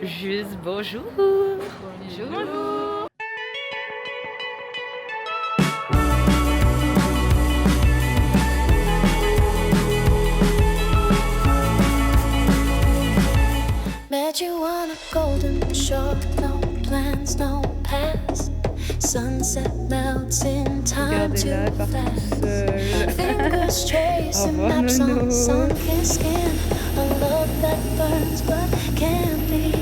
Juste bonjour. Bonjour. Met you on a golden shore, no plans, no past. Sunset melts in time too fast. Fingers tracing maps on sunken skin. A love that burns but can't begin.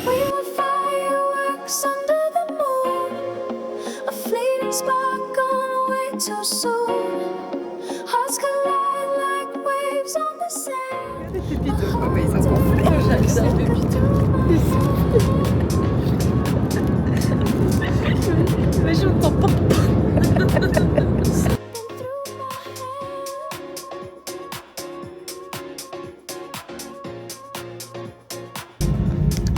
We were fireworks under the moon, a fleeting spark gone way too soon. Hearts collide like waves on the sand. Les pépitos, oh bah ils sont gonflés. J'adore les pépitos. Mais je n'entends pas.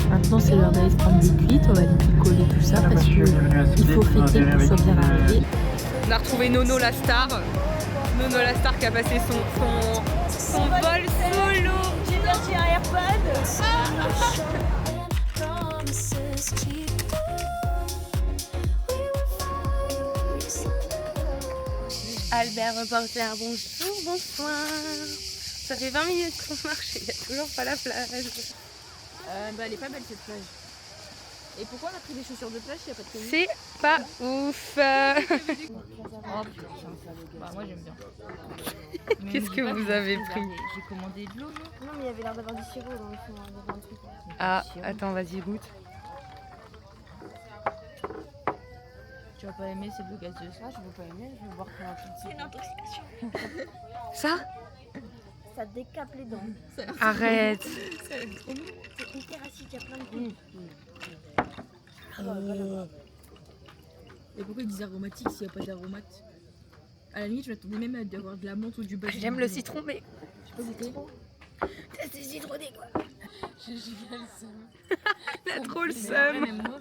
Maintenant c'est l'heure d'aller se prendre des cuites, on va aller picoler tout ça parce qu'il faut fêter qu'on soit bien arrivé. On a retrouvé Nono la star. Nono la star qui a passé son vol solo. J'ai sorti un AirPod. Albert reporter, bonjour, bonsoir. Ça fait 20 minutes qu'on marche et il n'y a toujours pas la plage. Bah elle est pas belle cette plage. Et pourquoi on a pris des chaussures de plage s'il n'y a pas de tenue? C'est pas ouf. Bah moi j'aime bien. Qu'est-ce que vous avez pris? J'ai commandé de l'eau, non? Non mais il y avait l'air d'avoir du sirop dans le fond, il y avait un truc. Ah, attends, vas-y, goûte. Tu vas pas aimer, c'est de l'eau gazeuse. Ah je veux pas aimer, je veux voir comment tu C'est une intoxication. Ça? Ça décape les dents. Arrête. C'est hyper acide, il y a plein de goûts. Et pourquoi ils disent aromatique s'il n'y a pas d'aromate? À la limite, je m'attendais même à avoir de la menthe ou du basilic. J'aime le citron, mais... Je peux goûter. C'est citronné, quoi. J'ai le seum. Il a trop le seum. Même moi.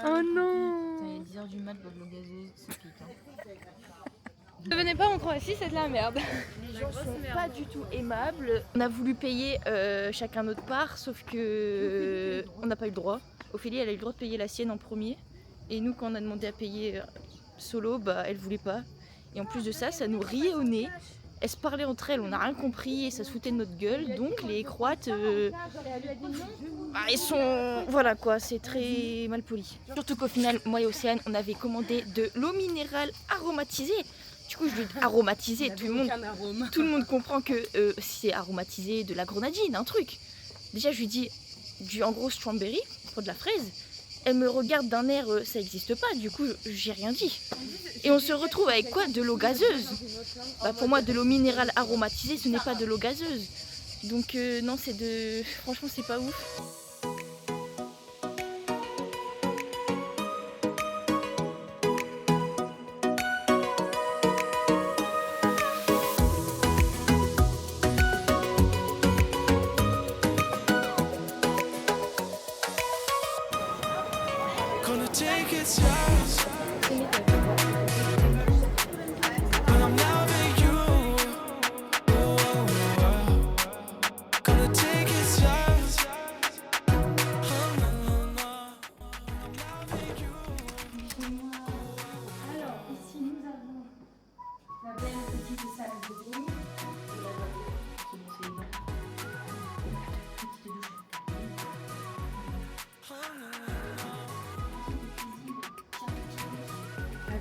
Oh non. Putain, il est 10 h du mat, boire de l'eau gazeuse, c'est piquant. Ne venez pas en Croatie, c'est de la merde. Les gens sont pas du tout aimables. On a voulu payer chacun notre part, sauf que on n'a pas eu le droit. Ophélie, elle a eu le droit de payer la sienne en premier. Et nous, quand on a demandé à payer solo, bah elle voulait pas. Et en plus de ça, ça nous riait au nez. Elles se parlaient entre elles, on n'a rien compris et ça se foutait de notre gueule. Donc les Croates, bah, ils sont... Voilà quoi, c'est très mal poli. Surtout qu'au final, moi et Océane, on avait commandé de l'eau minérale aromatisée. Du coup, je lui dis aromatisé, tout le monde comprend que c'est aromatisé de la grenadine, un truc. Déjà, je lui dis en gros strawberry, pour de la fraise. Elle me regarde d'un air, ça n'existe pas, du coup, j'ai rien dit. Et on se retrouve avec quoi? De l'eau gazeuse. Bah, pour moi, de l'eau minérale aromatisée, ce n'est pas de l'eau gazeuse. Donc non, c'est de... Franchement, c'est pas ouf.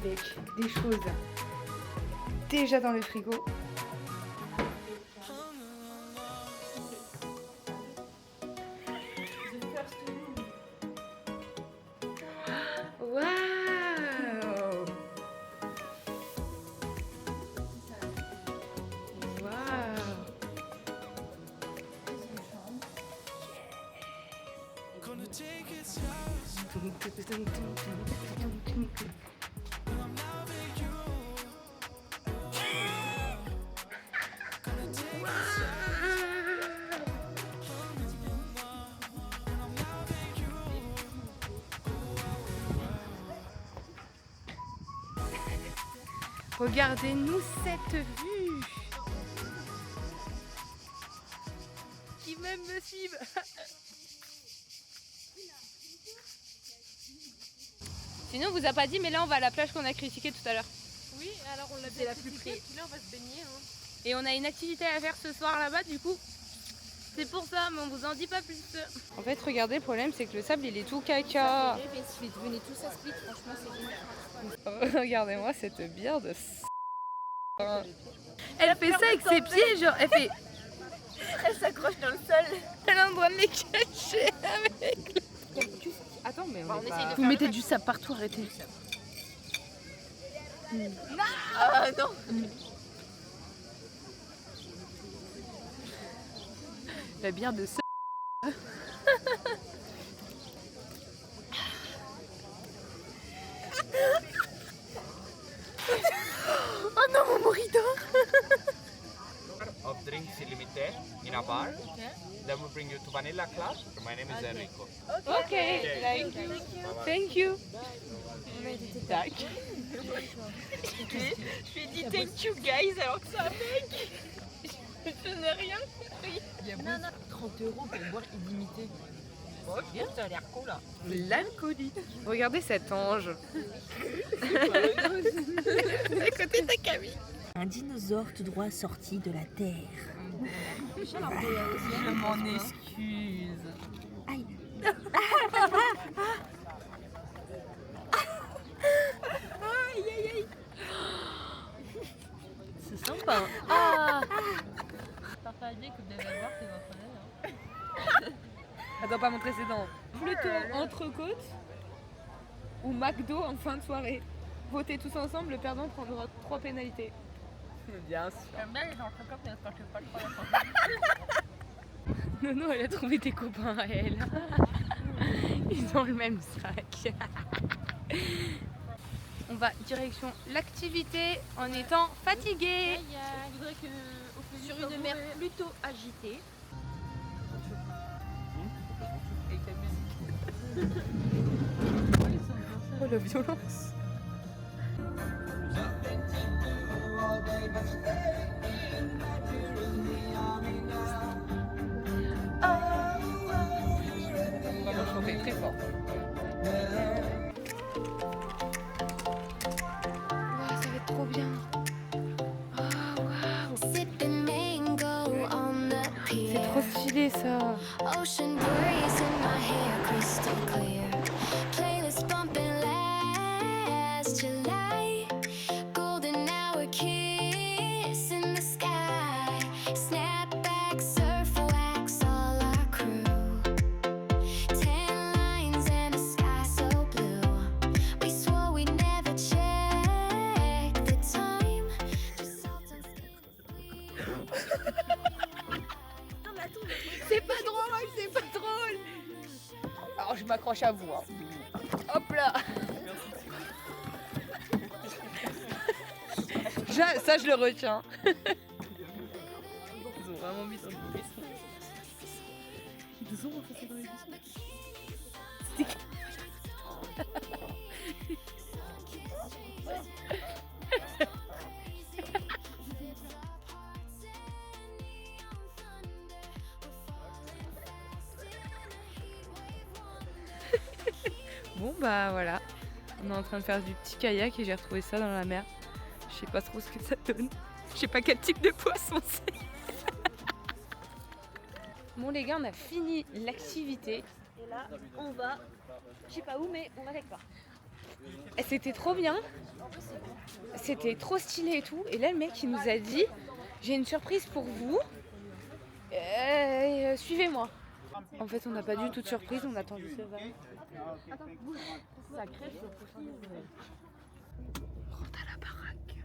Avec des choses déjà dans le frigo. Waouh! Regardez-nous cette vue. qui même me suivent. Sinon, on vous a pas dit, mais là, on va à la plage qu'on a critiquée tout à l'heure. Oui, alors on l'a C'est la plus près. Puis là, on va se baigner. Hein. Et on a une activité à faire ce soir là-bas, du coup. C'est pour ça, mais on vous en dit pas plus. En fait, regardez, le problème, c'est que le sable, il est tout caca. Venez tous à Split, franchement, c'est génial. Regardez-moi cette bière de Elle fait ça avec ses pieds, genre, elle fait... Elle s'accroche dans le sol. Elle a en droit de les cacher avec le... Attends, mais on essaye de vous mettez du sable partout, arrêtez. Ah non. La bière de Oh non, mon mojito. Of drinks limited in a bar. That will bring you to Vanilla Club. My name is Enrico. Okay, thank you. Tac. Je lui ai dit thank you guys alors que c'est un mec. Je n'ai rien compris. Il y a 30 € pour boire illimité. Bon, bien, ça a l'air cool là. L'alcoolie. Regardez cet ange. À côté de ta Camille. Un dinosaure tout droit sorti de la terre. Je m'en excuse. Aïe. C'est sympa. Hein. Ah. T'as pas dit que vous devez voir tes enfants. Elle doit pas montrer ses dents. Plutôt entrecôte ou McDo en fin de soirée. Votez tous ensemble, le perdant prendra 3 pénalités. Bien sûr. J'aime bien les entrecôtes, mais quand je fais pas le problème. Nono, elle a trouvé tes copains à elle. Ils ont le même sac. On va direction l'activité en étant fatigué. Je voudrais que sur une mer plutôt agitée. Oh la violence. On va chanter très fort. Ça va être trop bien. Sipping mango on the C'est pier. trop stylé ça. Ocean breeze in my hair, crystal clear. Playlist bumping last July. Golden hour kiss in the sky. Snapback, surf wax, all our crew. 10 lines and a sky so blue. We swore we'd never check the time. Just salt and skin. C'est pas drôle, c'est pas drôle. Alors je m'accroche à vous. Hein. Hop là. Ça je le retiens. Ils ont vraiment mis dans le buisson. Ils ont enfoncé dans les buissons. Bon bah voilà, on est en train de faire du petit kayak et j'ai retrouvé ça dans la mer. Je sais pas trop ce que ça donne. Je sais pas quel type de poisson c'est. Bon les gars, on a fini l'activité. Et là, on va, je sais pas où, mais on va quelque part. Et c'était trop bien. C'était trop stylé et tout. Et là le mec il nous a dit, j'ai une surprise pour vous. Suivez-moi. En fait on n'a pas du tout de surprise, on attend juste le verre. Ça crève sur le prochain. Rentre à la baraque.